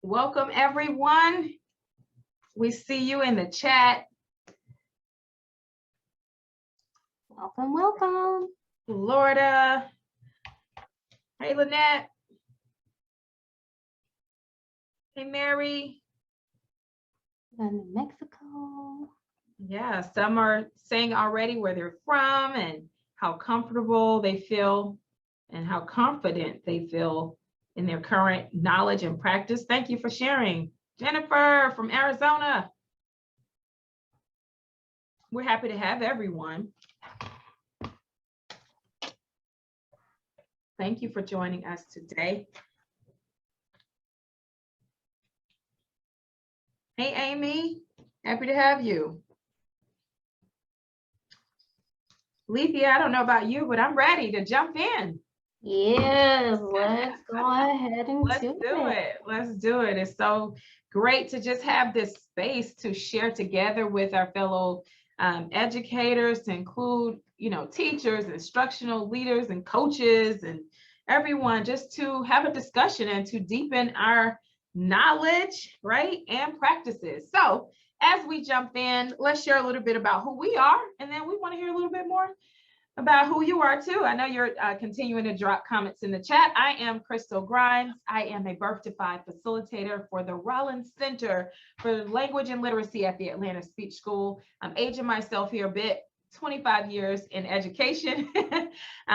Welcome, everyone. We see you in the chat. Welcome, welcome. Florida. Hey, Lynette. Hey, Mary. New Mexico. Yeah, some are saying already where they're from and how comfortable they feel and how confident they feel in their current knowledge and practice. Thank you for sharing. Jennifer from Arizona. We're happy to have everyone. Thank you for joining us today. Hey, Amy, happy to have you. Lethea, I don't know about you, but I'm ready to jump in. Yes, let's go ahead and Let's do it. Let's do it. It's so great to just have this space to share together with our fellow educators, to include, teachers, instructional leaders, and coaches, and everyone, just to have a discussion and to deepen our knowledge, right, and practices. So as we jump in, let's share a little bit about who we are, and then we want to hear a little bit more about who you are too. I know you're continuing to drop comments in the chat. I am Crystal Grimes. I am a Birth to Five facilitator for the Rollins Center for Language and Literacy at the Atlanta Speech School. I'm aging myself here a bit, 25 years in education,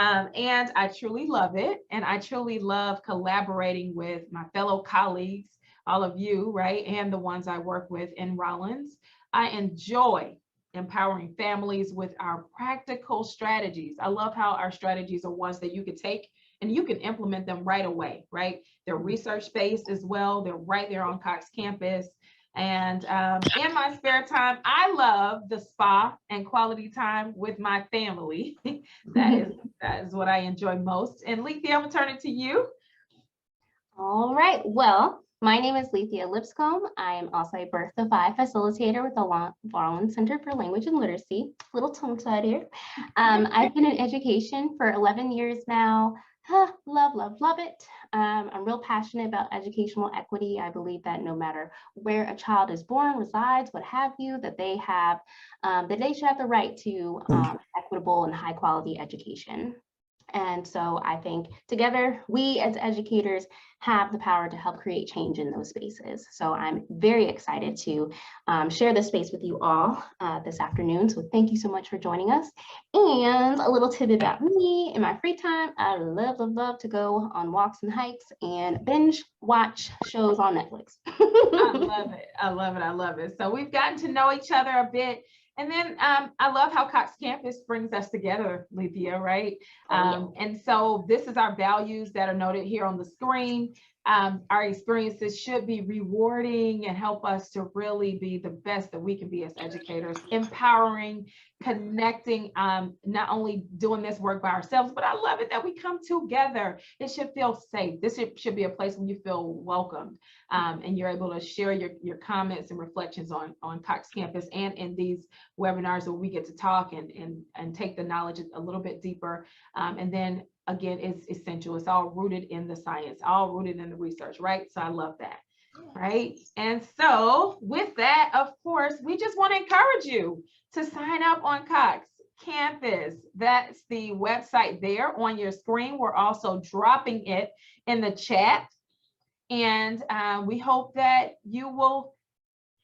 and I truly love it. And I truly love collaborating with my fellow colleagues, all of you, right, and the ones I work with in Rollins. I enjoy empowering families with our practical strategies. I love how our strategies are ones that you could take and you can implement them right away, right? They're research-based as well. They're right there on Cox Campus. And in my spare time, I love the spa and quality time with my family. that is what I enjoy most. And Lethea, I'm gonna turn it to you. All right, well, my name is Lethea Lipscomb. I am also a Birth to Five facilitator with the Rollins Center for Language and Literacy. Little tongue-tied here. I've been in education for 11 years now. Love, love, love it. I'm real passionate about educational equity. I believe that no matter where a child is born, resides, what have you, that they should have the right to equitable and high quality education. And so I think together, we as educators have the power to help create change in those spaces. So I'm very excited to share this space with you all this afternoon. So thank you so much for joining us. And a little tidbit about me: in my free time, I love, love, love to go on walks and hikes and binge watch shows on Netflix. I love it. I love it. I love it. So we've gotten to know each other a bit. And then I love how Cox Campus brings us together, Lethea, right? And so this is our values that are noted here on the screen. Our experiences should be rewarding and help us to really be the best that we can be as educators, empowering, connecting, not only doing this work by ourselves, but I love it that we come together. It should feel safe. This should be a place where you feel welcomed, and you're able to share your comments and reflections on Cox Campus and in these webinars where we get to talk and take the knowledge a little bit deeper. And then again, it's essential. It's all rooted in the science, all rooted in the research, right? So I love that, right? And so with that, of course, we just want to encourage you to sign up on Cox Campus. That's the website there on your screen. We're also dropping it in the chat. And we hope that you will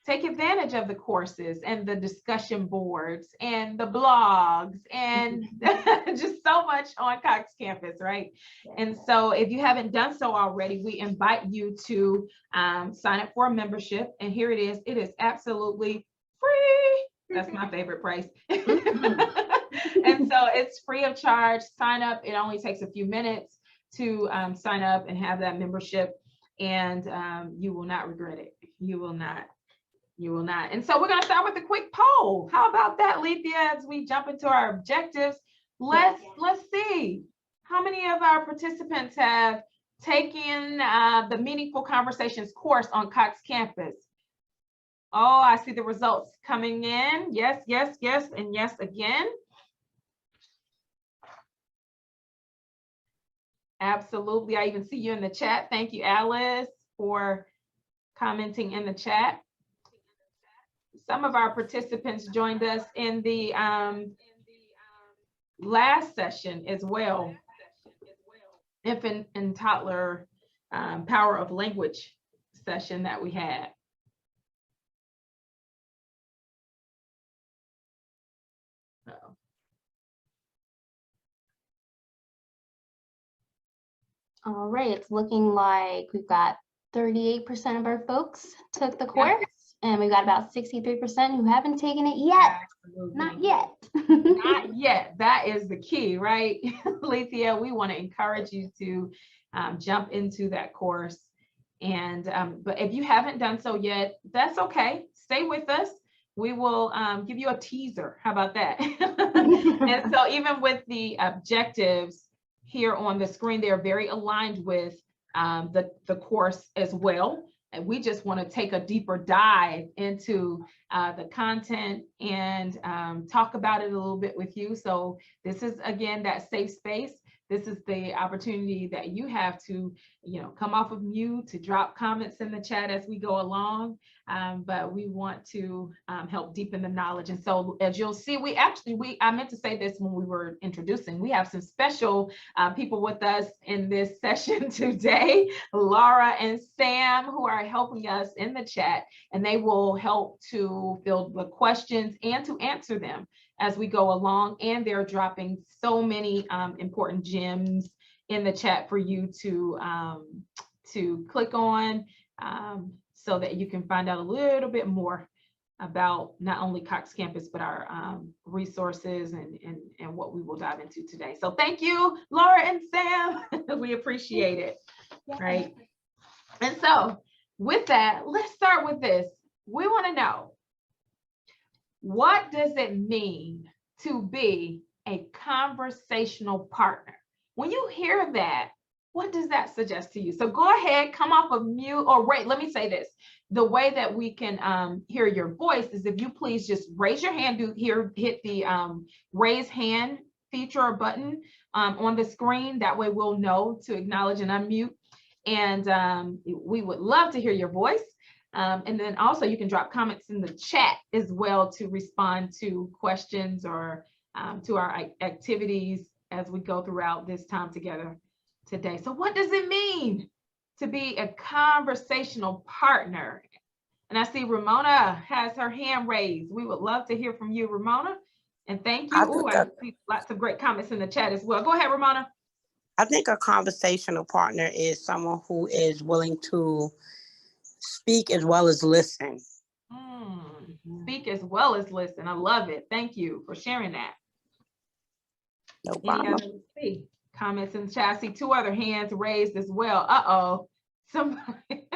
take advantage of the courses and the discussion boards and the blogs and just so much on Cox Campus, right? And so if you haven't done so already, we invite you to sign up for a membership. And here it is. It is absolutely free. That's my favorite price. And so it's free of charge. Sign up. It only takes a few minutes to sign up and have that membership. And you will not regret it. You will not. You will not. And so we're going to start with a quick poll. How about that, Lethea, as we jump into our objectives? Let's see how many of our participants have taken the Meaningful Conversations course on Cox Campus. Oh, I see the results coming in. Yes, yes, yes, and yes again. Absolutely. I even see you in the chat. Thank you, Alice, for commenting in the chat. Some of our participants joined us in the last session as well. Infant and toddler power of language session that we had. All right, it's looking like we've got 38% of our folks took the course, and we've got about 63% who haven't taken it yet. Absolutely. Not yet. Not yet. That is the key, right? Lethea, we want to encourage you to jump into that course. And but if you haven't done so yet, that's okay. Stay with us. We will give you a teaser. How about that? And so even with the objectives here on the screen, they're very aligned with the course as well. And we just want to take a deeper dive into the content and talk about it a little bit with you. So this is, again, that safe space. This is the opportunity that you have to, come off of mute, to drop comments in the chat as we go along. But we want to help deepen the knowledge. And so as you'll see, I meant to say this when we were introducing, we have some special people with us in this session today, Laura and Sam, who are helping us in the chat, and they will help to field the questions and to answer them as we go along. And they're dropping so many important gems in the chat for you to click on so that you can find out a little bit more about not only Cox Campus, but our resources and what we will dive into today. So thank you, Laura and Sam. We appreciate it, right? And so with that, let's start with this. We want to know, what does it mean to be a conversational partner? When you hear that, what does that suggest to you? So go ahead, come off of mute, or wait, let me say this. The way that we can hear your voice is if you please just raise your hand, hit the raise hand feature or button on the screen. That way we'll know to acknowledge and unmute. And we would love to hear your voice. And then also you can drop comments in the chat as well to respond to questions or to our activities as we go throughout this time together today. So what does it mean to be a conversational partner? And I see Ramona has her hand raised. We would love to hear from you, Ramona. And thank you. I see lots of great comments in the chat as well. Go ahead, Ramona. I think a conversational partner is someone who is willing to speak as well as listen. Speak as well as listen. I love it. Thank you for sharing that. No problem. Comments in the chat. I see two other hands raised as well. Uh-oh. Somebody,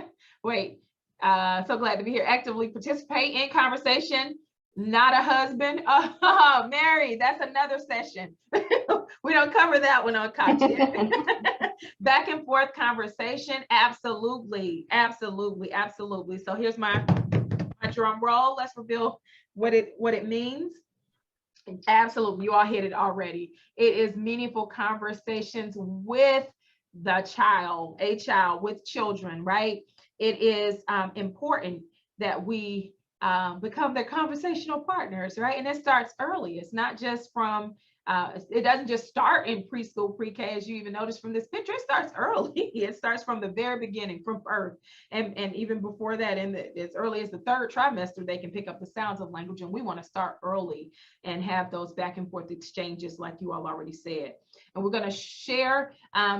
wait. So glad to be here. Actively participate in conversation. Not a husband. Oh, Mary, that's another session. We don't cover that one on Cox yet. Back and forth conversation. Absolutely. Absolutely. Absolutely. So here's my drum roll. Let's reveal what it means. Absolutely. You all hit it already. It is meaningful conversations with the child, a child with children, right? It is important that we become their conversational partners, right? And it starts early. It's not just from, it doesn't just start in preschool, pre-K, as you even notice from this picture. It starts early. It starts from the very beginning, from birth. And even before that, as early as the third trimester, they can pick up the sounds of language. And we want to start early and have those back and forth exchanges like you all already said. And we're going to share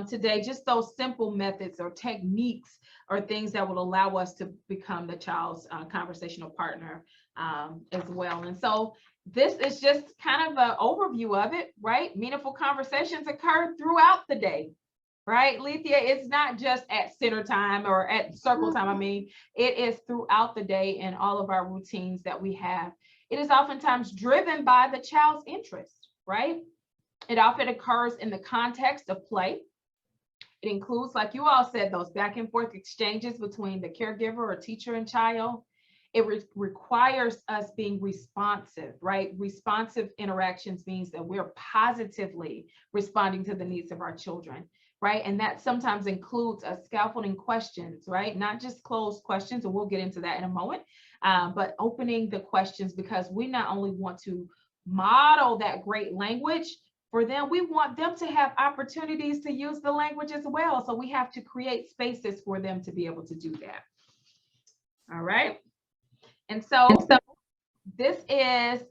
today just those simple methods or techniques or things that will allow us to become the child's conversational partner as well. And so this is just kind of an overview of it, right? Meaningful conversations occur throughout the day, right? Lethea, it's not just at center time or at circle time. I mean, it is throughout the day in all of our routines that we have. It is oftentimes driven by the child's interest, right? It often occurs in the context of play. It includes, like you all said, those back and forth exchanges between the caregiver or teacher and child. It requires us being responsive, right? Responsive interactions means that we're positively responding to the needs of our children. right? And that sometimes includes a scaffolding questions, right? Not just closed questions, and we'll get into that in a moment, but opening the questions, because we not only want to model that great language for them, we want them to have opportunities to use the language as well. So we have to create spaces for them to be able to do that. All right. And so this is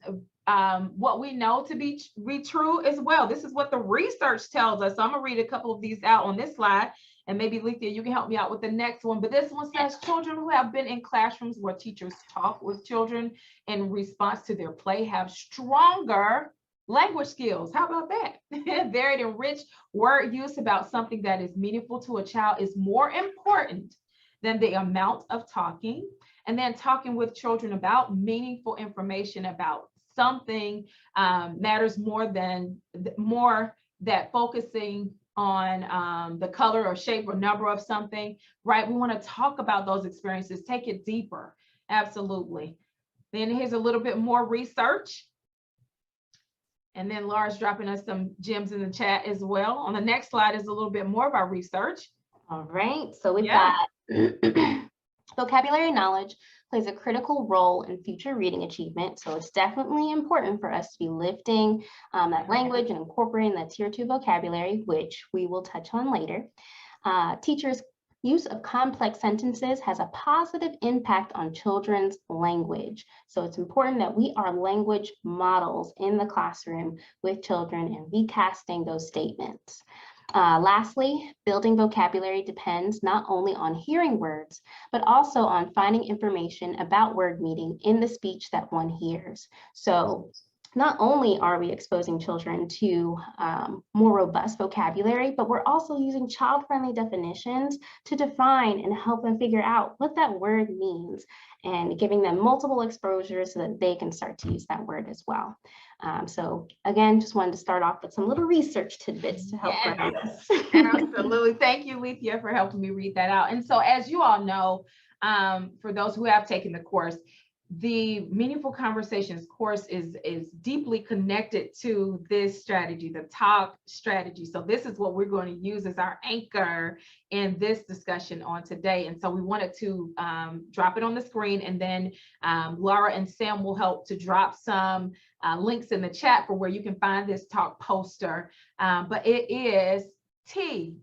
what we know to be true as well. This is what the research tells us. So I'm gonna read a couple of these out on this slide, and maybe Lethea, you can help me out with the next one. But this one says children who have been in classrooms where teachers talk with children in response to their play have stronger language skills. How about that? Varied and rich word use about something that is meaningful to a child is more important than the amount of talking. And then talking with children about meaningful information about something matters more that focusing on the color or shape or number of something, right? We want to talk about those experiences, take it deeper. Absolutely. Then here's a little bit more research. And then Laura's dropping us some gems in the chat as well. On the next slide is a little bit more of our research. All right, so we've got vocabulary knowledge plays a critical role in future reading achievement. So it's definitely important for us to be lifting that language and incorporating that tier 2 vocabulary, which we will touch on later. Teachers' use of complex sentences has a positive impact on children's language. So it's important that we are language models in the classroom with children and recasting those statements. Lastly, building vocabulary depends not only on hearing words, but also on finding information about word meaning in the speech that one hears. So not only are we exposing children to more robust vocabulary, but we're also using child-friendly definitions to define and help them figure out what that word means, and giving them multiple exposures so that they can start to use that word as well. So again, just wanted to start off with some little research tidbits to help ground us. Absolutely. Thank you, Lethea, for helping me read that out. And so as you all know, for those who have taken the course, the Meaningful Conversations course is deeply connected to this strategy, the talk strategy. So this is what we're going to use as our anchor in this discussion on today. And so we wanted to drop it on the screen, and then Laura and Sam will help to drop some links in the chat for where you can find this talk poster. But it is tune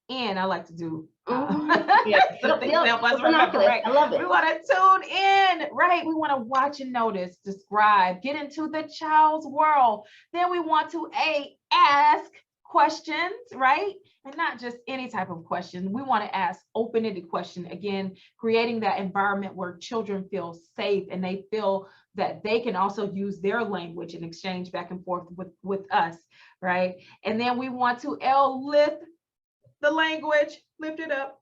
in. I like to do something to help us remember, right? I love it. We want to tune in, right? We want to watch and notice, describe, get into the child's world. Then we want to ask questions, right? And not just any type of question. We want to ask open-ended question. Again, creating that environment where children feel safe and they feel that they can also use their language and exchange back and forth with us, right? And then we want to lift the language, lift it up,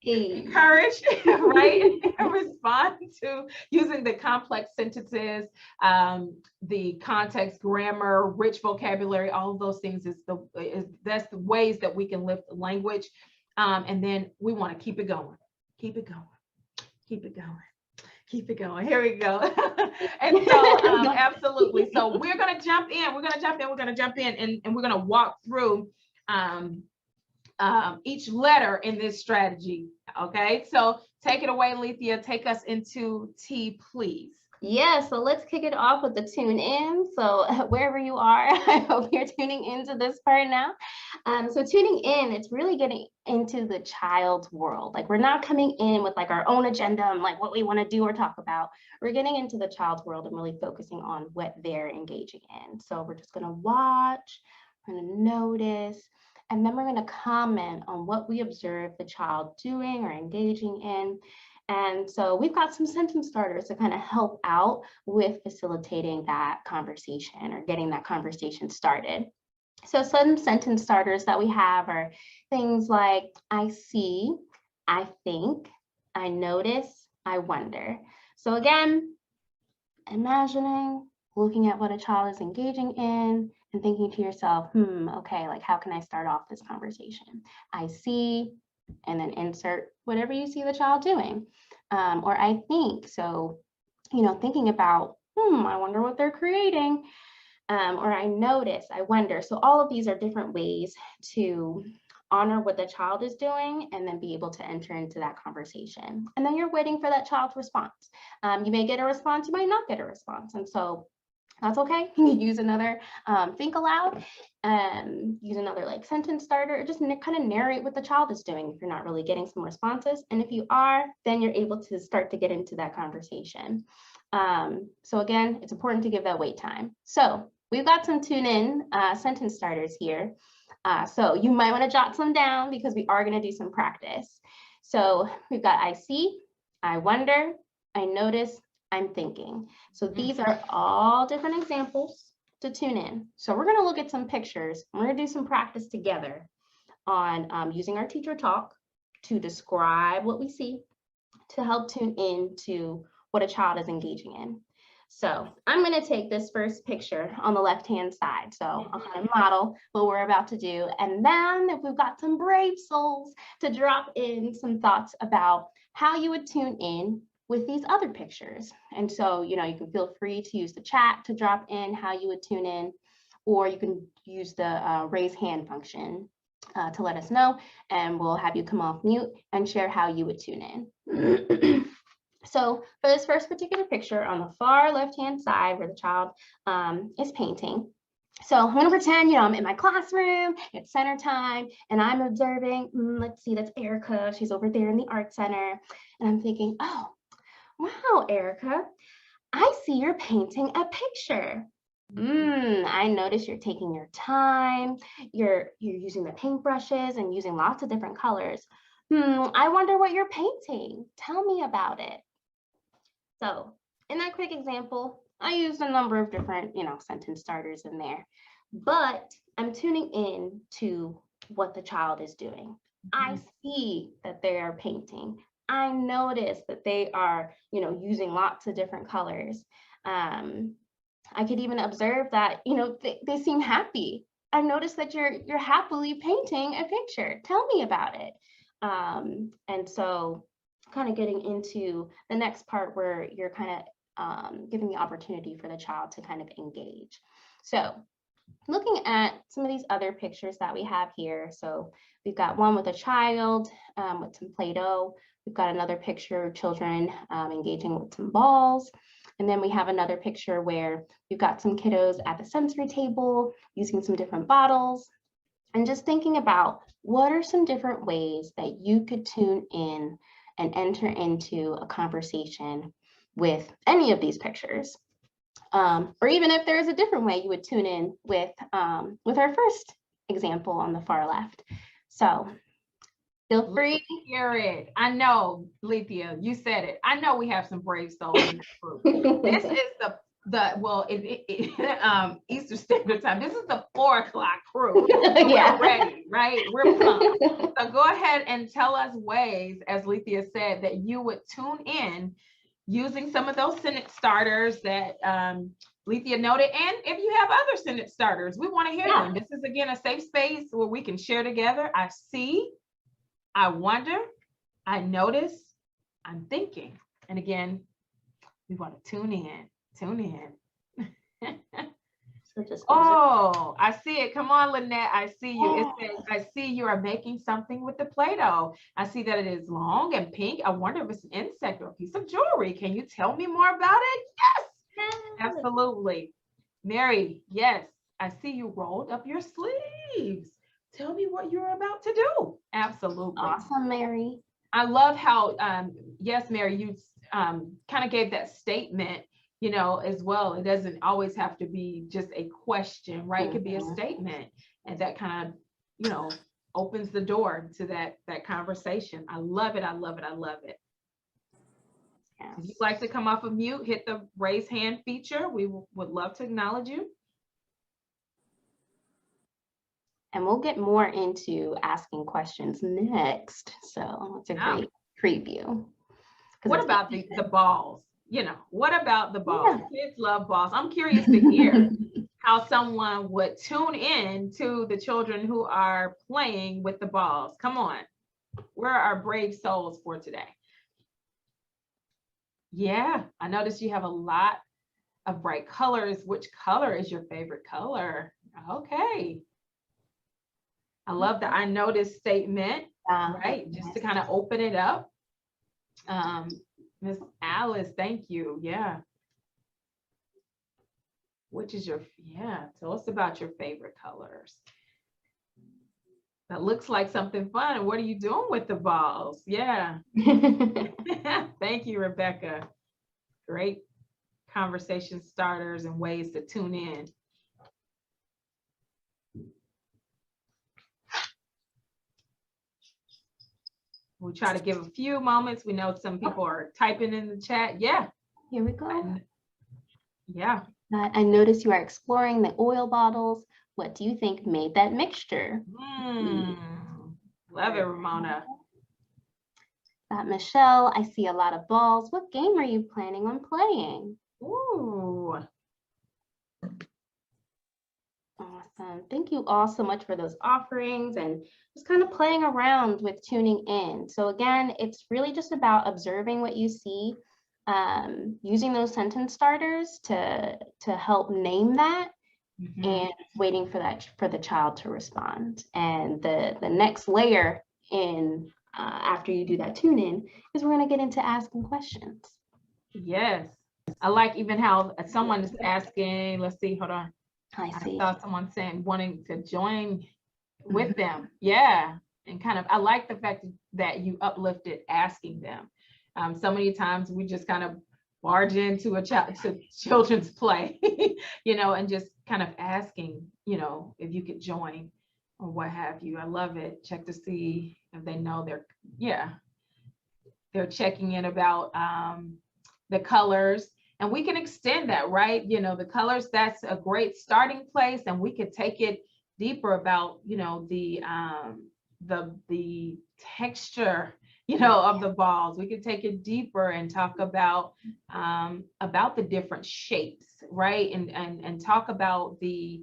encourage, right? Respond to using the complex sentences, the context, grammar, rich vocabulary, all of those things that's the ways that we can lift the language. And then we want to keep it going. Here we go. And so absolutely. So we're going to jump in. And we're going to walk through each letter in this strategy. Okay, so take it away, Lethea. Take us into T, please. Yeah, so let's kick it off with the tune in. So wherever you are, I hope you're tuning into this part now. So tuning in, it's really getting into the child's world. Like, we're not coming in with like our own agenda and like what we want to do or talk about. We're getting into the child's world and really focusing on what they're engaging in. So we're just going to watch, we're going to notice, and then we're going to comment on what we observe the child doing or engaging in. And so we've got some sentence starters to kind of help out with facilitating that conversation or getting that conversation started. So some sentence starters that we have are things like, I see, I think, I notice, I wonder. So again, imagining, looking at what a child is engaging in and thinking to yourself, okay, like how can I start off this conversation? I see, and then insert whatever you see the child doing. Or I think, so, thinking about, I wonder what they're creating. or I notice, I wonder. So all of these are different ways to honor what the child is doing and then be able to enter into that conversation. And then you're waiting for that child's response. You may get a response, you might not get a response. And so that's okay. You use another think aloud, use another like sentence starter, or just kind of narrate what the child is doing if you're not really getting some responses. And if you are, then you're able to start to get into that conversation. So again, it's important to give that wait time. So we've got some tune in sentence starters here. So you might want to jot some down because we are going to do some practice. So we've got I see, I wonder, I notice, I'm thinking. So these are all different examples to tune in. So we're going to look at some pictures. We're going to do some practice together on using our teacher talk to describe what we see to help tune in to what a child is engaging in. So I'm going to take this first picture on the left-hand side. So I'll kind of model what we're about to do. And then if we've got some brave souls to drop in some thoughts about how you would tune in with these other pictures. And so, you know, you can feel free to use the chat to drop in how you would tune in, or you can use the raise hand function to let us know, and we'll have you come off mute and share how you would tune in. So for this first particular picture on the far left-hand side where the child is painting, so I'm going to pretend, you know, I'm in my classroom, it's center time, and I'm observing, let's see, that's Erica. She's over there in the art center. And I'm thinking, oh, wow, Erica, I see you're painting a picture. I notice you're taking your time. You're using the paintbrushes and using lots of different colors. I wonder what you're painting. Tell me about it. So in that quick example, I used a number of different, you know, sentence starters in there, but I'm tuning in to what the child is doing. I see that they are painting. I notice that they are, you know, using lots of different colors. I could even observe that, you know, they seem happy. I noticed that you're happily painting a picture. Tell me about it. And so kind of getting into the next part where you're kind of giving the opportunity for the child to kind of engage. So looking at some of these other pictures that we have here. So we've got one with a child with some Play-Doh. We've got another picture of children engaging with some balls. And then we have another picture where we've got some kiddos at the sensory table using some different bottles. And just thinking about what are some different ways that you could tune in and enter into a conversation with any of these pictures. Or even if there is a different way you would tune in with our first example on the far left. So feel free. Hear it. I know, Lethea, you said it. I know we have some brave souls in this group. This is Eastern Standard Time. This is the 4 o'clock crew. Yeah. We're ready, right? We're pumped. So go ahead and tell us ways, as Lethea said, that you would tune in using some of those sentence starters that Lethea noted. And if you have other sentence starters, we want to hear them. This is, again, a safe space where we can share together. I see, I wonder, I notice, I'm thinking. And again, we want to tune in. Oh, I see it. Come on, Lynette. I see you. It says, I see you are making something with the Play-Doh. I see that it is long and pink. I wonder if it's an insect or a piece of jewelry. Can you tell me more about it? Yes, absolutely. Mary, yes, I see you rolled up your sleeves. Tell me what you're about to do. Absolutely. Awesome, Mary. I love how, yes, Mary, you kind of gave that statement, you know, as well. It doesn't always have to be just a question, right? It could be a statement, and that kind of, you know, opens the door to that conversation. I love it. I love it. I love it. Yes. If you'd like to come off of mute, hit the raise hand feature. We would love to acknowledge you. And we'll get more into asking questions next. So it's a great preview. What about the balls? You know, what about the balls? Yeah. Kids love balls. I'm curious to hear how someone would tune in to the children who are playing with the balls. Come on. Where are our brave souls for today? Yeah, I noticed you have a lot of bright colors. Which color is your favorite color? Okay. I love the I noticed statement, right? Just to kind of open it up. Miss Alice, thank you. Yeah. Which is tell us about your favorite colors. That looks like something fun. What are you doing with the balls? Yeah. Thank you, Rebecca. Great conversation starters and ways to tune in. We try to give a few moments. We know some people are typing in the chat. Yeah. Here we go. Yeah. I noticed you are exploring the oil bottles. What do you think made that mixture? Love it, Ramona. Michelle, I see a lot of balls. What game are you planning on playing? Ooh. Awesome. Thank you all so much for those offerings and just kind of playing around with tuning in. So again, it's really just about observing what you see, using those sentence starters to help name that, and waiting for the child to respond. And the next layer in after you do that tune in is we're going to get into asking questions. Yes. I like even how someone is asking, let's see, hold on. I saw someone saying wanting to join with them. Yeah. And kind of, I like the fact that you uplifted asking them. So many times we just kind of barge into children's play, and just kind of asking, if you could join or what have you. I love it. Check to see if they know they're checking in about the colors. And we can extend that, right? The colors, that's a great starting place. And we could take it deeper about, the texture, of the balls. We could take it deeper and talk about the different shapes, right? And talk about the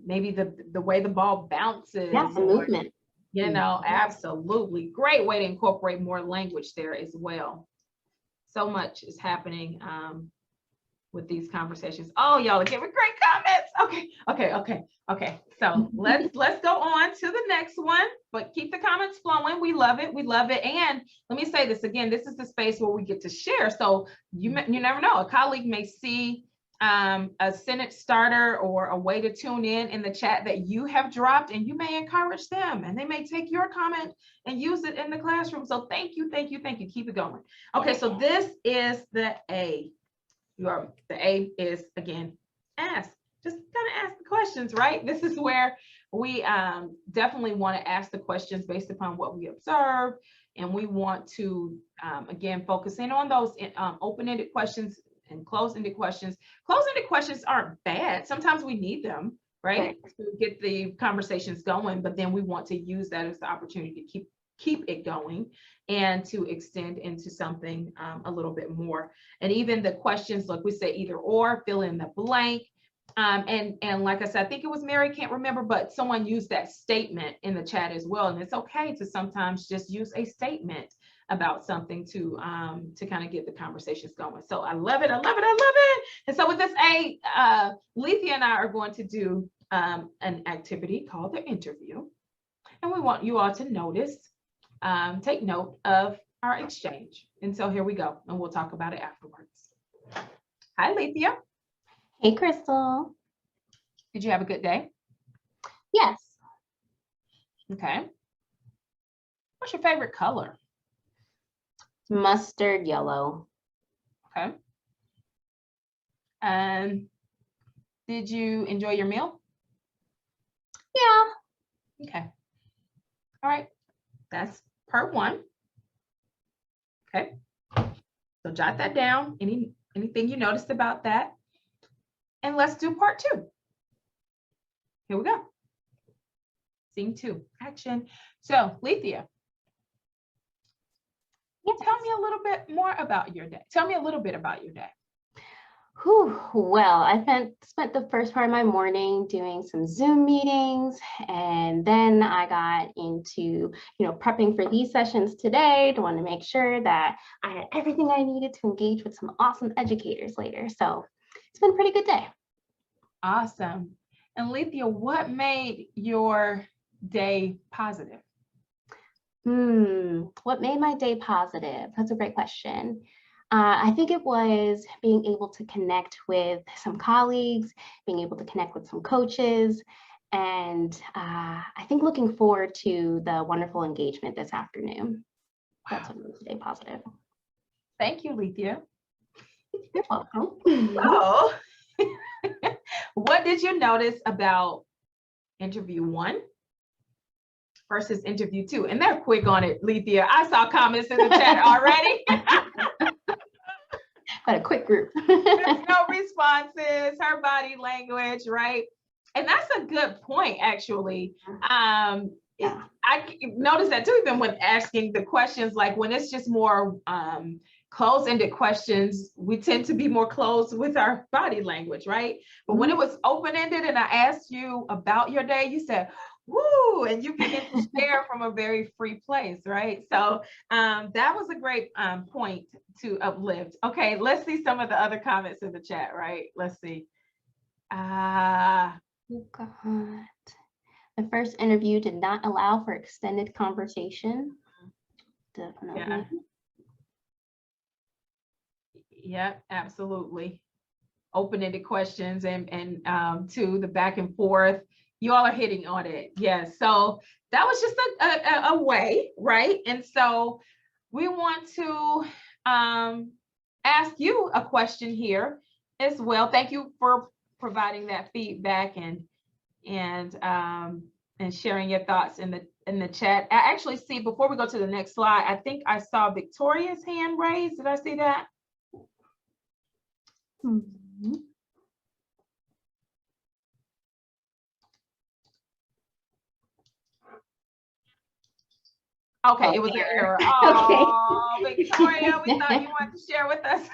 maybe the way the ball bounces. Yeah, the movement. Absolutely. Great way to incorporate more language there as well. So much is happening with these conversations. Oh, y'all are giving great comments. Okay. So let's go on to the next one, but keep the comments flowing. We love it. And let me say this again, this is the space where we get to share. So you never know, a colleague may see a sentence starter or a way to tune in the chat that you have dropped, and you may encourage them, and they may take your comment and use it in the classroom. So thank you. Keep it going. Okay, so this is the A. The A is, again, ask. Just kind of ask the questions, right? This is where we definitely want to ask the questions based upon what we observe, and we want to, again, focus in on those open-ended questions and closed-ended questions. Closed-ended questions aren't bad. Sometimes we need them, right? To get the conversations going, but then we want to use that as the opportunity to keep it going and to extend into something a little bit more. And even the questions, like we say, either or, fill in the blank. And like I said, I think it was Mary, can't remember, but someone used that statement in the chat as well. And it's okay to sometimes just use a statement about something to kind of get the conversations going. So I love it. And so with this A, Lethea and I are going to do an activity called the interview. And we want you all to take note of our exchange. And so here we go, and we'll talk about it afterwards. Hi, Lethea. Hey, Crystal. Did you have a good day? Yes. Okay. What's your favorite color? Mustard yellow. Okay. Did you enjoy your meal? Yeah. Okay. All right. That's part one. Okay. So jot that down. Anything you noticed about that? And let's do part two. Here we go. Scene 2, action. So, Lethea, tell me a little bit more about your day. Tell me a little bit about your day. Well, I spent the first part of my morning doing some Zoom meetings, and then I got into, prepping for these sessions today to want to make sure that I had everything I needed to engage with some awesome educators later. So it's been a pretty good day. Awesome. And Lethea, what made your day positive? What made my day positive? That's a great question. I think it was being able to connect with some colleagues, being able to connect with some coaches, and I think looking forward to the wonderful engagement this afternoon. That's what made today positive. Thank you, Lethea. You're welcome. So, what did you notice about interview 1 versus interview 2? And they're quick on it, Lethea. I saw comments in the chat already. Quite a quick group. There's no responses, her body language, right? And that's a good point, actually. I noticed that too, even when asking the questions, like when it's just more closed-ended questions, we tend to be more closed with our body language, right? But when it was open-ended and I asked you about your day, you said, woo, and you began to share from a very free place, right? So that was a great point to uplift. Okay, let's see some of the other comments in the chat, right? Let's see. We've got the first interview did not allow for extended conversation. Definitely. Yeah, absolutely. Open-ended questions and to the back and forth. You all are hitting on it. Yes. So that was just a way, right? And so we want to ask you a question here as well. Thank you for providing that feedback and sharing your thoughts in the chat. I actually see, before we go to the next slide, I think I saw Victoria's hand raised. Did I see that? Okay, it was an error. Oh, Victoria, we thought you wanted to share with us.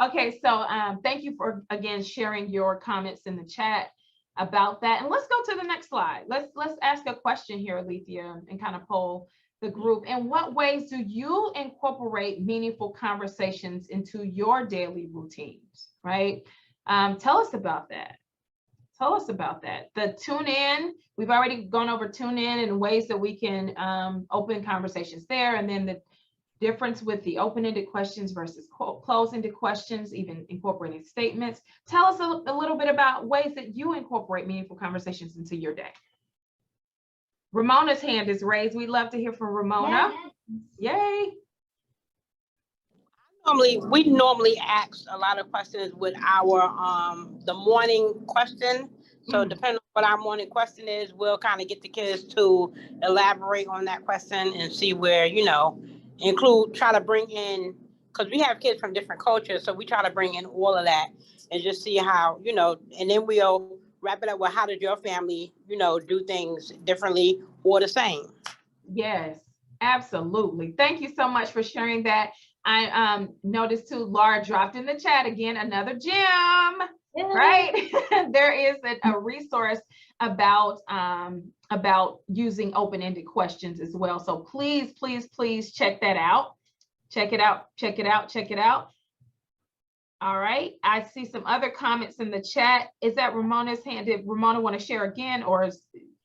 Okay, so thank you for, again, sharing your comments in the chat about that. And let's go to the next slide. Let's ask a question here, Alethea, and kind of poll the group. In what ways do you incorporate meaningful conversations into your daily routines, right? Tell us about that. Tell us about that. The tune in, we've already gone over tune in and ways that we can open conversations there. And then the difference with the open-ended questions versus closed-ended questions, even incorporating statements. Tell us a little bit about ways that you incorporate meaningful conversations into your day. Ramona's hand is raised. We'd love to hear from Ramona. Yay. We normally ask a lot of questions with our the morning question. So depending on what our morning question is, we'll kind of get the kids to elaborate on that question and see where, try to bring in, because we have kids from different cultures, so we try to bring in all of that and just see how, and then we'll wrap it up with how did your family, do things differently or the same. Yes, absolutely. Thank you so much for sharing that. I noticed too, Laura dropped in the chat again, another gem, right? There is a resource about using open-ended questions as well. So please, please, please check that out. Check it out, check it out, check it out. All right, I see some other comments in the chat. Is that Ramona's hand? Did Ramona want to share again, or is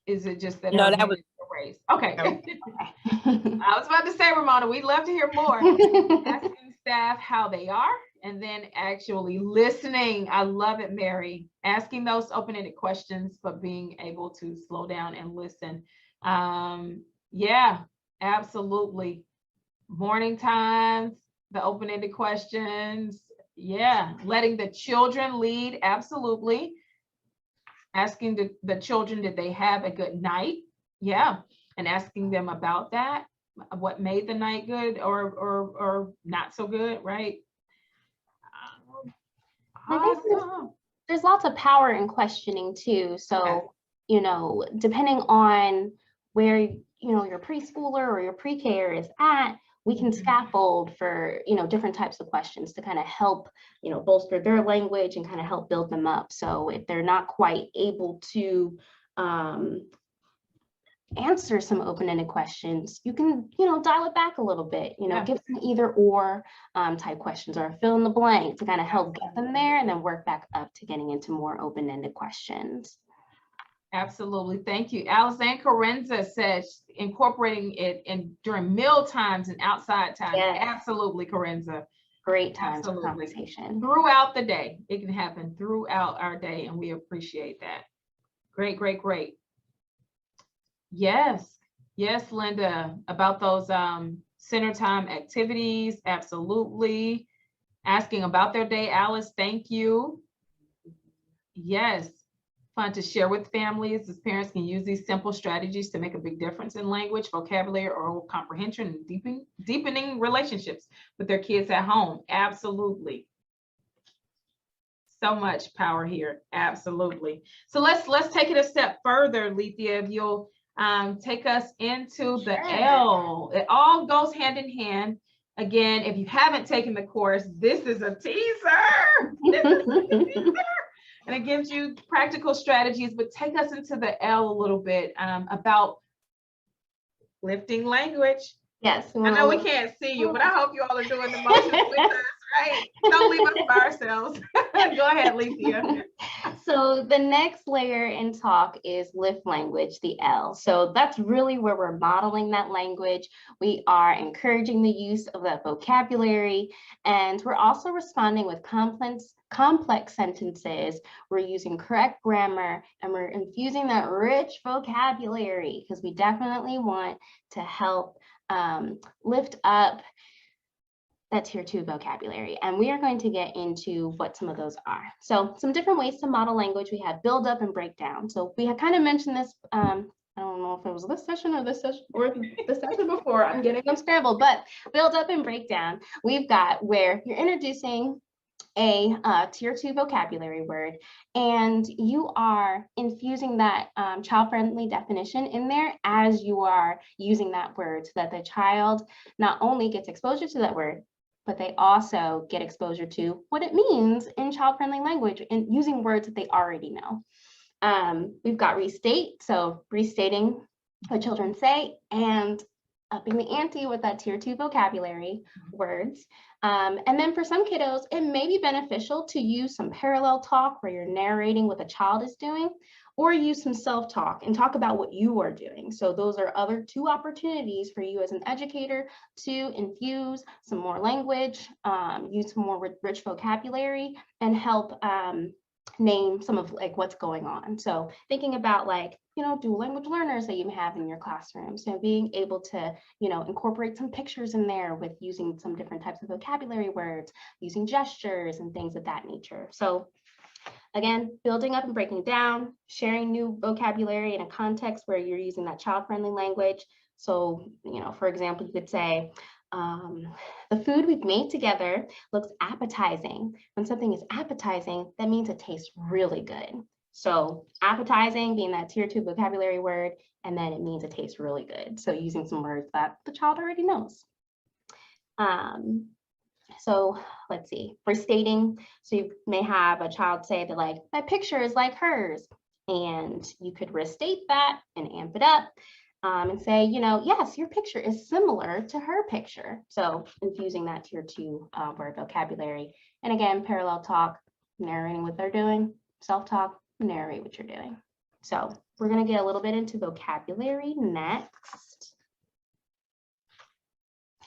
it just that? No, that was raised. Okay. I was about to say, Ramona, we'd love to hear more. Asking staff how they are, and then actually listening. I love it, Mary. Asking those open-ended questions, but being able to slow down and listen. Yeah, absolutely. Morning times, the open-ended questions. Yeah, letting the children lead. Absolutely. Asking the children, did they have a good night? Yeah, and asking them about that, what made the night good or not so good, right? Awesome. There's lots of power in questioning too. So, depending on where your preschooler or your pre-K is at, we can scaffold for different types of questions to kind of help bolster their language and kind of help build them up. So if they're not quite able to answer some open-ended questions, you can, dial it back a little bit, Yeah. give some either or type questions or fill in the blank to kind of help get them there and then work back up to getting into more open-ended questions. Absolutely. Thank you. Alexandra Carenza says incorporating it in during meal times and outside times. Yes. Absolutely, Carenza. Great times Absolutely. for conversation. Throughout the day. It can happen throughout our day, and we appreciate that. Great, great, great. Yes. Yes, Linda, about those center time activities. Absolutely. Asking about their day, Alice, thank you. Yes. Fun to share with families as parents can use these simple strategies to make a big difference in language, vocabulary, oral comprehension, and deepening relationships with their kids at home. Absolutely. So much power here. Absolutely. So let's take it a step further, Lethea, if you'll take us into the L. It all goes hand in hand. Again, if you haven't taken the course, this is a teaser. This is a teaser. And it gives you practical strategies, but take us into the L a little bit about lifting language. Yes. I know we can't see you, but I hope you all are doing the motions with us, right? Don't leave us by ourselves. Go ahead, Lethea. So the next layer in talk is lift language, the L. So that's really where we're modeling that language. We are encouraging the use of that vocabulary, and we're also responding with complex sentences. We're using correct grammar, and we're infusing that rich vocabulary because we definitely want to help lift up that tier 2 vocabulary. And we are going to get into what some of those are. So some different ways to model language. We have build up and break down. So we had kind of mentioned this, I don't know if it was this session or this session or the session before, I'm getting them scrambled, but build up and break down. We've got where you're introducing a tier 2 vocabulary word, and you are infusing that child-friendly definition in there as you are using that word so that the child not only gets exposure to that word, but they also get exposure to what it means in child-friendly language and using words that they already know. We've got restate, so restating what children say and upping the ante with that tier 2 vocabulary words. And then for some kiddos, it may be beneficial to use some parallel talk where you're narrating what the child is doing, or use some self-talk and talk about what you are doing. So those are other 2 opportunities for you as an educator to infuse some more language, use some more rich vocabulary, and help name some of like what's going on. So thinking about like, dual language learners that you have in your classroom. So being able to, incorporate some pictures in there with using some different types of vocabulary words, using gestures and things of that nature. So again, building up and breaking down, sharing new vocabulary in a context where you're using that child-friendly language. So, for example, you could say, the food we've made together looks appetizing. When something is appetizing, that means it tastes really good. So appetizing being that tier 2 vocabulary word, and then it means it tastes really good. So using some words that the child already knows. So let's see, restating. So you may have a child say that like, my picture is like hers. And you could restate that and amp it up. And say, yes, your picture is similar to her picture. So infusing that tier 2 word vocabulary. And again, parallel talk, narrating what they're doing, self-talk, narrate what you're doing. So we're going to get a little bit into vocabulary next.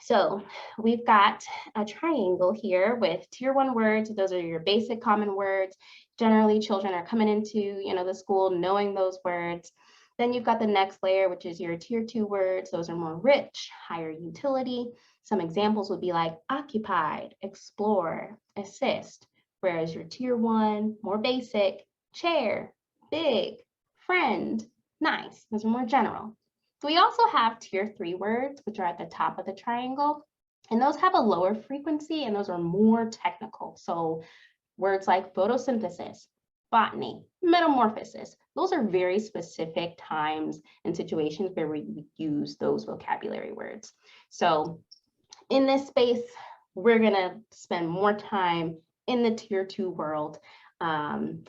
So we've got a triangle here with tier 1 words. Those are your basic common words. Generally, children are coming into, the school knowing those words. Then you've got the next layer, which is your tier 2 words. Those are more rich, higher utility. Some examples would be like occupied, explore, assist, whereas your tier 1, more basic, chair, big, friend, nice. Those are more general. We also have tier 3 words, which are at the top of the triangle, and those have a lower frequency and those are more technical. So words like photosynthesis, botany, metamorphosis, those are very specific times and situations where we use those vocabulary words. So in this space, we're gonna spend more time in the tier 2 world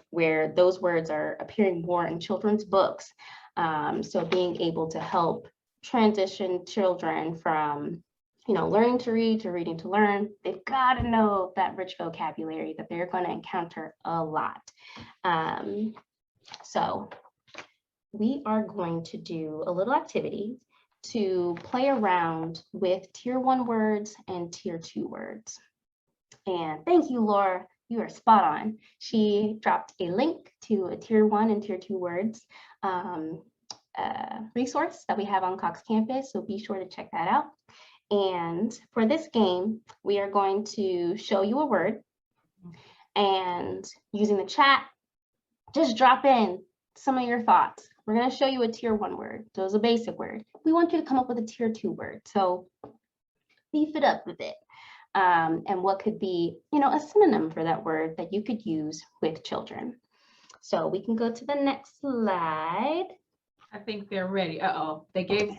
where those words are appearing more in children's books. So being able to help transition children from, learning to read to reading to learn, they've got to know that rich vocabulary that they're going to encounter a lot. So we are going to do a little activity to play around with tier 1 words and tier 2 words. And thank you, Laura. You are spot on. She dropped a link to a tier 1 and tier 2 words resource that we have on Cox Campus. So be sure to check that out. And for this game, we are going to show you a word, and using the chat, just drop in some of your thoughts. We're going to show you a tier 1 word. So it's a basic word. We want you to come up with a tier 2 word. So beef it up a bit. And what could be, a synonym for that word that you could use with children. So we can go to the next slide. I think they're ready. Uh-oh, they gave,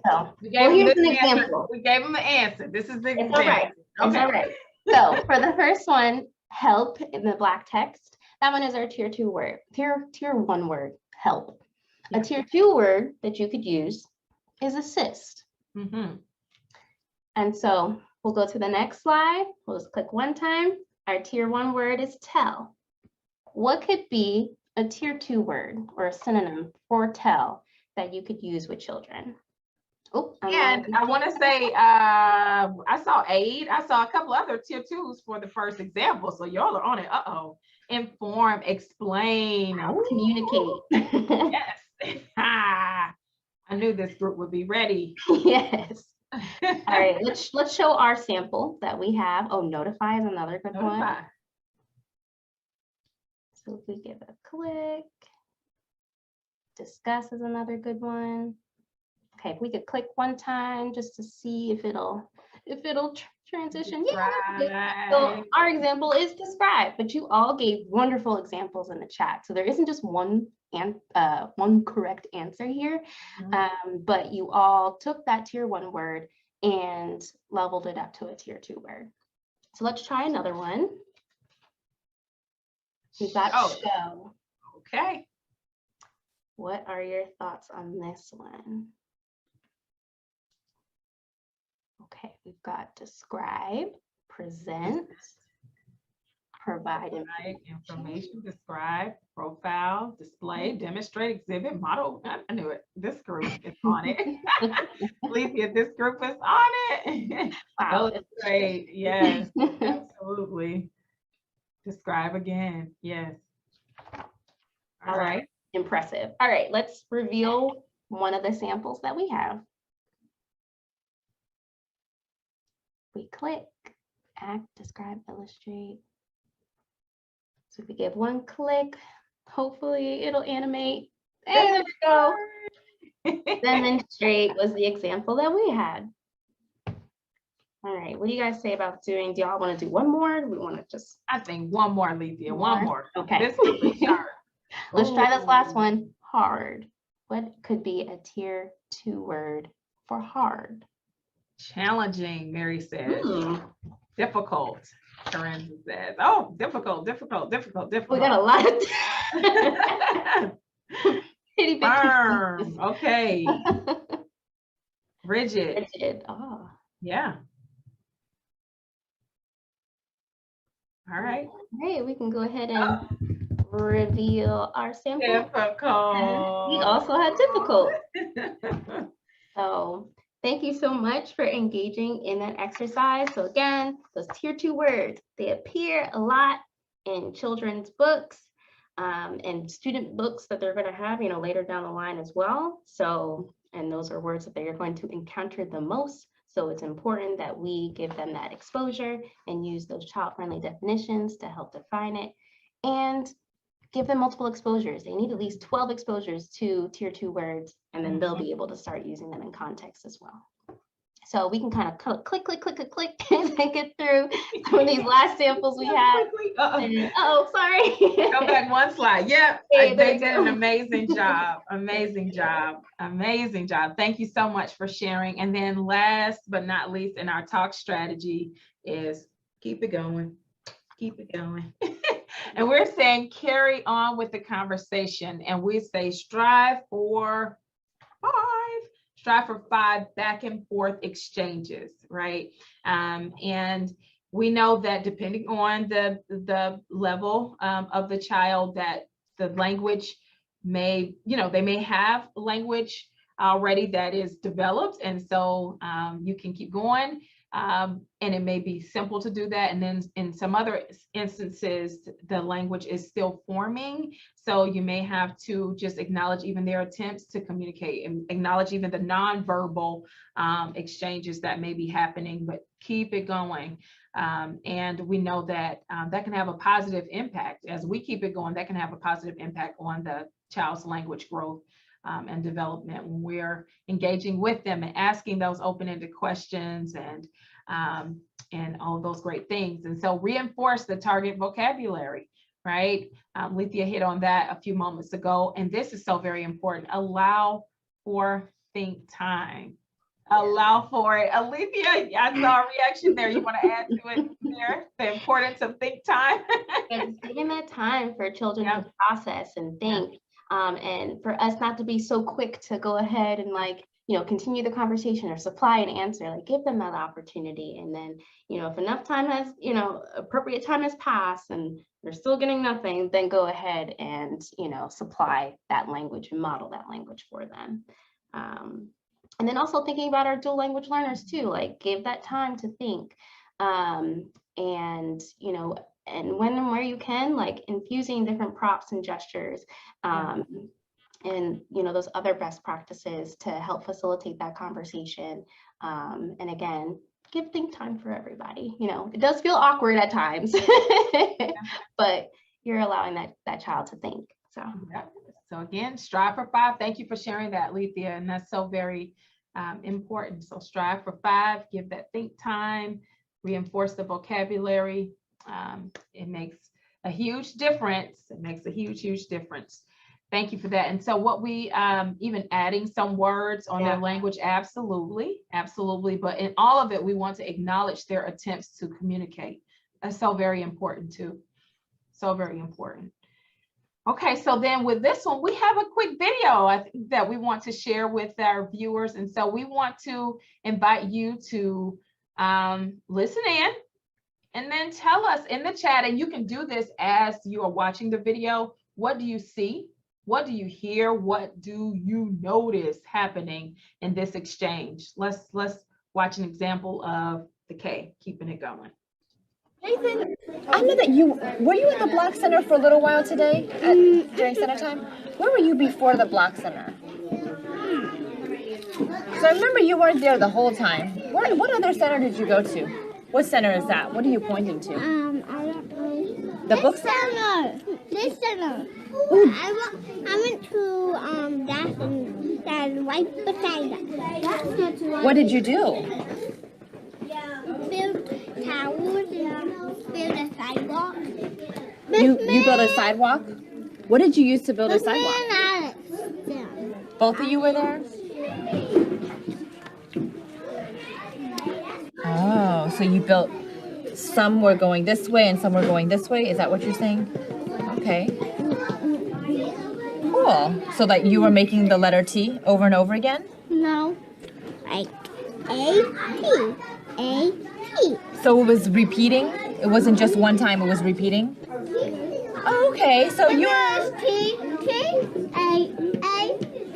here's an example. We gave them the answer. This is the example. All right. Okay. It's all right. So for the first one, help in the black text, that one is our tier 2 word, tier 1 word, help. Yeah. A tier 2 word that you could use is assist. Mm-hmm. And so we'll go to the next slide. We'll just click one time. Our tier 1 word is tell. What could be a tier 2 word or a synonym for tell that you could use with children? Oh, and I want to say, I saw aid. I saw a couple other tier 2s for the first example. So y'all are on it. Uh-oh. Inform, explain, communicate. Yes. I knew this group would be ready. Yes. All right, let's show our sample that we have. Oh, notify is another good one. So if we give it a click, discuss is another good one. Okay, if we could click one time just to see if it'll transition. Yeah. So our example is describe, but you all gave wonderful examples in the chat. So there isn't just one correct answer here, but you all took that tier 1 word and leveled it up to a tier 2 word. So let's try another one. We've got show. Okay. What are your thoughts on this one? Okay, we've got describe, present, provide information, describe, profile, display, demonstrate, exhibit, model. I knew it. This group is on it. Lethea, this group is on it. Wow, illustrate. Yes, absolutely. Describe again. Yes. All right. Impressive. All right, let's reveal one of the samples that we have. We click, act, describe, illustrate. So if we give one click, hopefully it'll animate. And there we go. Demonstrate was the example that we had. All right, what do you guys say about doing? Do y'all want to do one more? We want to just. I think one more, Lethea. One more. Okay. This will be sharp. Let's try this last one. Hard. What could be a tier 2 word for hard? Challenging, Mary says. Difficult, Corinne says. Oh, difficult. We got a lot of firm. Okay. Rigid. Oh. Yeah. All right. Hey, we can go ahead and reveal our sample. Difficult. We also had difficult. So thank you so much for engaging in that exercise. So again, those tier 2 words, they appear a lot in children's books and student books that they're going to have, later down the line as well. So, and those are words that they are going to encounter the most. So it's important that we give them that exposure and use those child-friendly definitions to help define it and give them multiple exposures. They need at least 12 exposures to tier 2 words, and then they'll be able to start using them in context as well. So we can kind of click as I get through some of these last samples we have. Oh, sorry. Go back one slide. Yep. Hey, they did an amazing job. Amazing job. Amazing job. Thank you so much for sharing. And then last but not least in our talk strategy is keep it going. Keep it going. And we're saying carry on with the conversation. And we say strive for strive for 5 back and forth exchanges, right? And we know that depending on the level of the child, that the language may, they may have language already that is developed. And so you can keep going. And it may be simple to do that. And then in some other instances, the language is still forming. So you may have to just acknowledge even their attempts to communicate and acknowledge even the nonverbal exchanges that may be happening, but keep it going. And we know that that can have a positive impact. As we keep it going, that can have a positive impact on the child's language growth and development when we're engaging with them and asking those open-ended questions and all those great things. And so reinforce the target vocabulary, right? Lethea hit on that a few moments ago, and this is so very important. Allow for think time. Allow for it. Alethea, I saw a reaction there. You want to add to it there? The importance of think time. And giving that time for children to process and think. And for us not to be so quick to go ahead and continue the conversation or supply an answer, give them that opportunity. And then, if enough time has, appropriate time has passed and they're still getting nothing, then go ahead and, supply that language and model that language for them. And then also thinking about our dual language learners too, give that time to think. And when and where you can, infusing different props and gestures, and those other best practices to help facilitate that conversation. And again, give think time for everybody. It does feel awkward at times, but you're allowing that child to think. So So again, strive for 5. Thank you for sharing that, Lethea, and that's so very important. So strive for 5, give that think time, reinforce the vocabulary. It makes a huge difference. It makes a huge difference. Thank you for that. And so what we, even adding some words on their language, absolutely. But in all of it, we want to acknowledge their attempts to communicate. That's so very important too. So very important. Okay, so then with this one, we have a quick video I think that we want to share with our viewers. And so we want to invite you to listen in and then tell us in the chat, and you can do this as you are watching the video. What do you see? What do you hear? What do you notice happening in this exchange? Let's watch an example of the K, keeping it going. Nathan, I know that were you at the Block Center for a little while today during center time? Where were you before the Block Center? So I remember you weren't there the whole time. What other center did you go to? What center is that? What are you pointing to? I don't know. The book center? This center. I went to that right beside that. What did you do? Build towers and build a sidewalk. You built a sidewalk? What did you use to build a sidewalk? Alex. Both of you were there? Oh, so you built, some were going this way and some were going this way. Is that what you're saying? Okay. Cool. So that you were making the letter T over and over again? No. Like A-T. A-T. So it was repeating? It wasn't just one time, it was repeating? Oh, okay, so you're... T, A,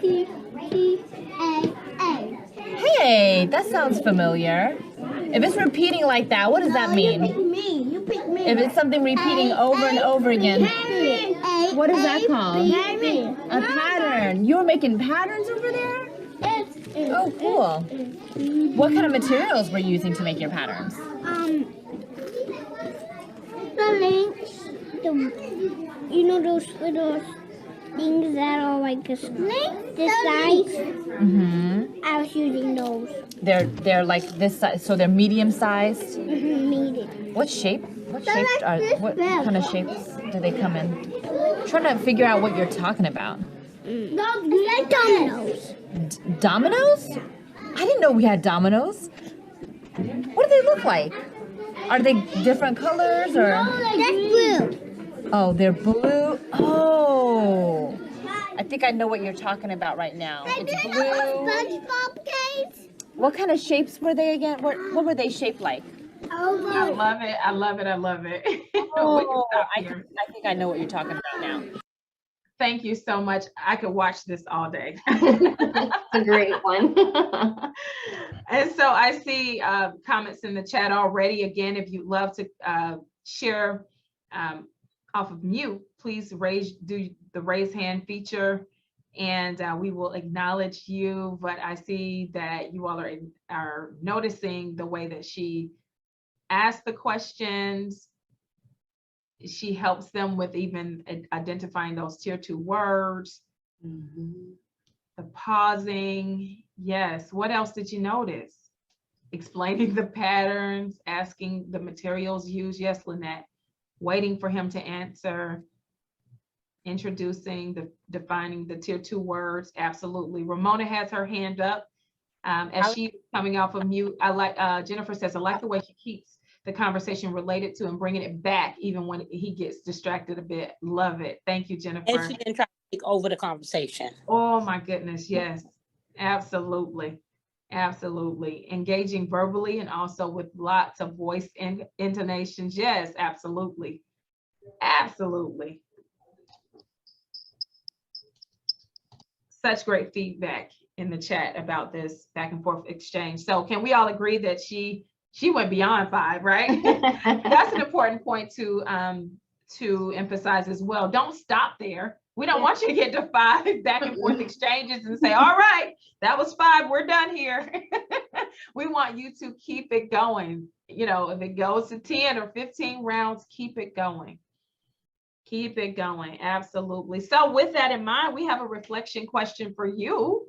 T, T, A. Hey, that sounds familiar. If it's repeating like that, what does that mean? You pick me. You pick me. If it's something repeating over and over again, what is that called? A pattern. You were making patterns over there? Oh, cool. What kind of materials were you using to make your patterns? The links, those little things that are like a snake, this size. I was using those. They're like this size, so they're medium sized. Medium. What shape? What kind of shapes do they come in? I'm trying to figure out what you're talking about. Like dominoes. Dominoes? I didn't know we had dominoes. What do they look like? Are they different colors or? That's blue. Oh, they're blue. Oh. I think I know what you're talking about right now. I It's did blue. SpongeBob cakes. What kind of shapes were they again? What were they shaped like? I love it. I love it. I love it. We can Oh, stop I here. think I know what you're talking about now. Thank you so much. I could watch this all day. It's a great one. And so I see comments in the chat already. Again, if you'd love to share off of mute, please do the raise hand feature, and we will acknowledge you. But I see that you all are noticing the way that she asks the questions. She helps them with even identifying those tier 2 words. The pausing. Yes. What else did you notice? Explaining the patterns, asking the materials used. Yes, Lynette. Waiting for him to answer. Introducing, defining the tier 2 words. Absolutely. Ramona has her hand up. As she's coming off of mute, I like, Jennifer says, I like the way she keeps the conversation related to and bringing it back even when he gets distracted a bit. Love it. Thank you, Jennifer. And she didn't try to take over the conversation. Oh my goodness, yes, absolutely. Absolutely. Engaging verbally and also with lots of voice and intonations. Yes, absolutely. Absolutely. Such great feedback in the chat about this back and forth exchange. So can we all agree that she went beyond 5, right? That's an important point to emphasize as well. Don't stop there. We don't want you to get to 5 back and forth exchanges and say, all right, that was 5, we're done here. We want you to keep it going. You know, if it goes to 10 or 15 rounds, keep it going. Keep it going. Absolutely. So with that in mind, we have a reflection question for you.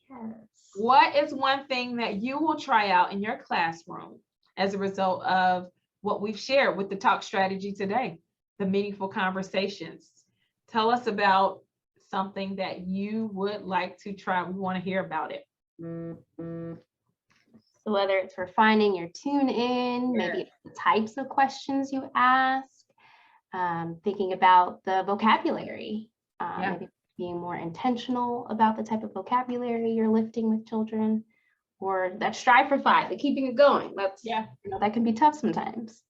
Yes. What is one thing that you will try out in your classroom as a result of what we've shared with the talk strategy today, the meaningful conversations? Tell us about something that you would like to try. We want to hear about it. So whether it's refining your tune in, maybe it's the types of questions you ask, thinking about the vocabulary, maybe being more intentional about the type of vocabulary you're lifting with children, or that strive for 5, the keeping it going. That's, you know, that can be tough sometimes.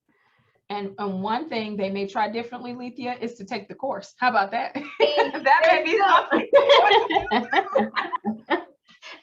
And one thing they may try differently, Lethea, is to take the course. How about that? That may be something.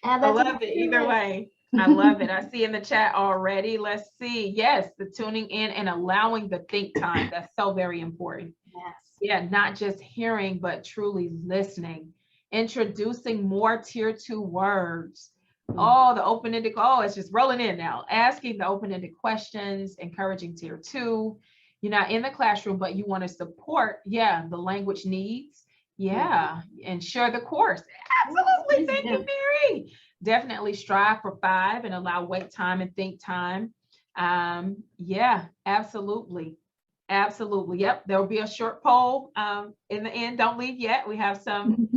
I love it either way. I love it. I see in the chat already. Let's see. Yes, the tuning in and allowing the think time. That's so very important. Yes. Yeah, not just hearing, but truly listening. Introducing more tier 2 words. Oh, the open-ended, it's just rolling in now. Asking the open-ended questions, encouraging tier 2. You're not in the classroom, but you want to support, the language needs. And share the course. Absolutely. Thank you, Mary. Definitely strive for 5 and allow wait time and think time. Absolutely. Absolutely. Yep. There will be a short poll in the end. Don't leave yet. We have some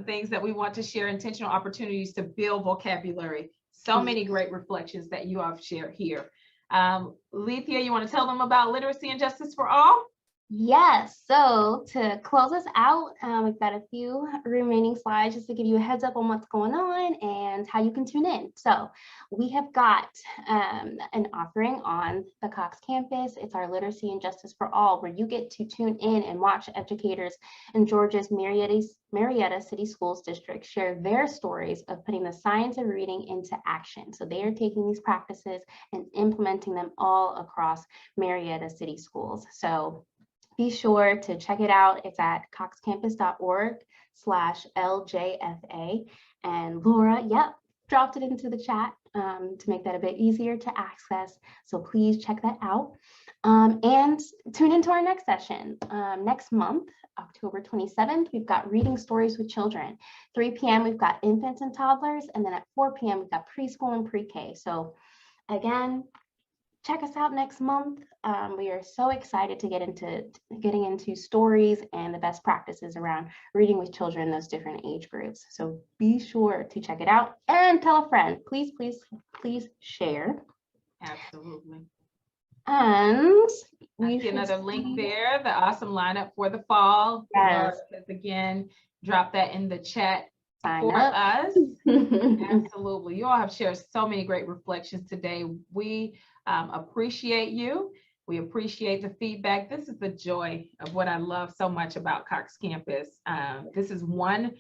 things that we want to share, intentional opportunities to build vocabulary. So many great reflections that you have shared here. Lethea, you want to tell them about literacy and justice for all? Yes, so to close us out, we've got a few remaining slides just to give you a heads up on what's going on and how you can tune in. So we have got an offering on the Cox Campus. It's our Literacy and Justice for All, where you get to tune in and watch educators in Georgia's Marietta City Schools District share their stories of putting the science of reading into action. So they are taking these practices and implementing them all across Marietta City Schools. So be sure to check it out. It's at coxcampus.org/LJFA. And Laura, dropped it into the chat to make that a bit easier to access. So please check that out. And tune into our next session. Next month, October 27th, we've got Reading Stories with Children. 3 p.m. we've got infants and toddlers. And then at 4 p.m. we've got preschool and pre-K. So again, check us out next month. We are so excited to getting into stories and the best practices around reading with children in those different age groups. So be sure to check it out and tell a friend. Please, please, please share. Absolutely. And I see another link there, the awesome lineup for the fall. Yes. Because again, drop that in the chat Sign for up. us. Absolutely. You all have shared so many great reflections today. We appreciate you. We appreciate the feedback. This is the joy of what I love so much about Cox Campus. This is one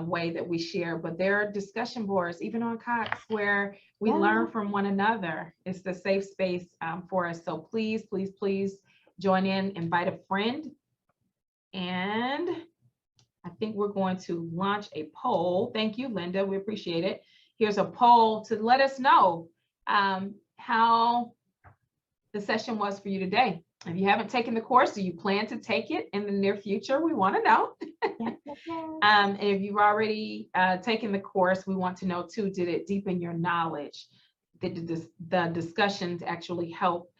way that we share, but there are discussion boards, even on Cox, where we learn from one another. It's the safe space for us. So please, please, please join in, invite a friend. And I think we're going to launch a poll. Thank you, Linda. We appreciate it. Here's a poll to let us know how the session was for you today. If you haven't taken the course, do you plan to take it in the near future? We want to know. And if you've already taken the course, we want to know too, did it deepen your knowledge? Did the discussions actually help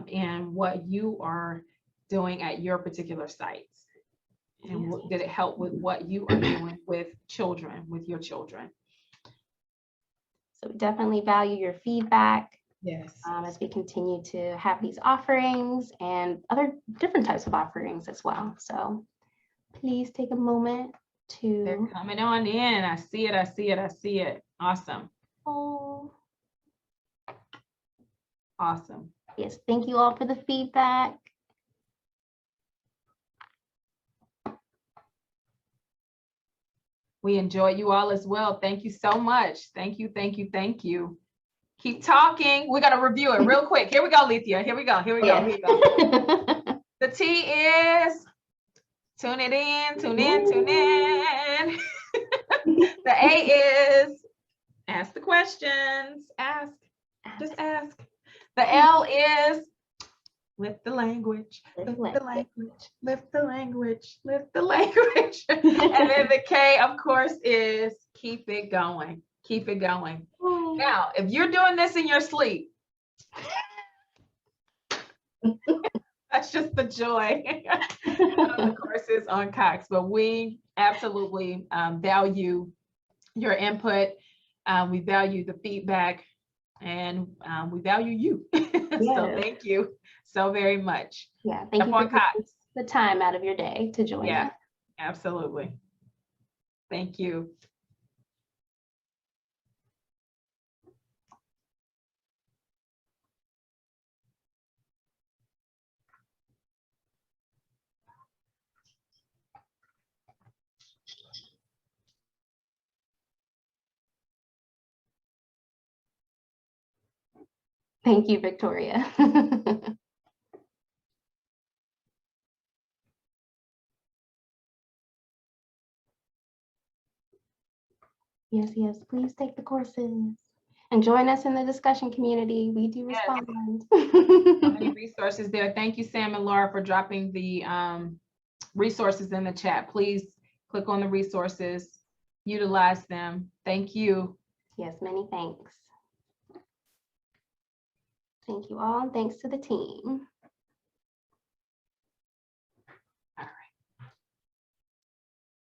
in what you are doing at your particular sites? And did it help with what you are doing with children, with your children? So we definitely value your feedback. Yes. As we continue to have these offerings and other different types of offerings as well. So please take a moment to. They're coming on in. I see it. I see it. I see it. Awesome. Oh. Awesome. Yes. Thank you all for the feedback. We enjoy you all as well. Thank you so much. Thank you. Thank you. Thank you. Keep talking. We're going to review it real quick. Here we go, Lethea. Here we go. Here we go. Here we go. The T is tune it in, tune in, tune in. The A is ask the questions. Ask. Just ask. The L is lift the language, lift the language, lift the language, lift the language. And then the K, of course, is keep it going. Keep it going. Now, if you're doing this in your sleep, that's just the joy of the courses on Cox. But we absolutely value your input. We value the feedback, and we value you. So thank you so very much. Yeah, thank you for taking the time out of your day to join us. Absolutely. Thank you. Thank you, Victoria. Yes, yes, please take the courses and join us in the discussion community. We do respond. So many resources there. Thank you, Sam and Laura, for dropping the resources in the chat. Please click on the resources, utilize them. Thank you. Yes, many thanks. Thank you all, and thanks to the team.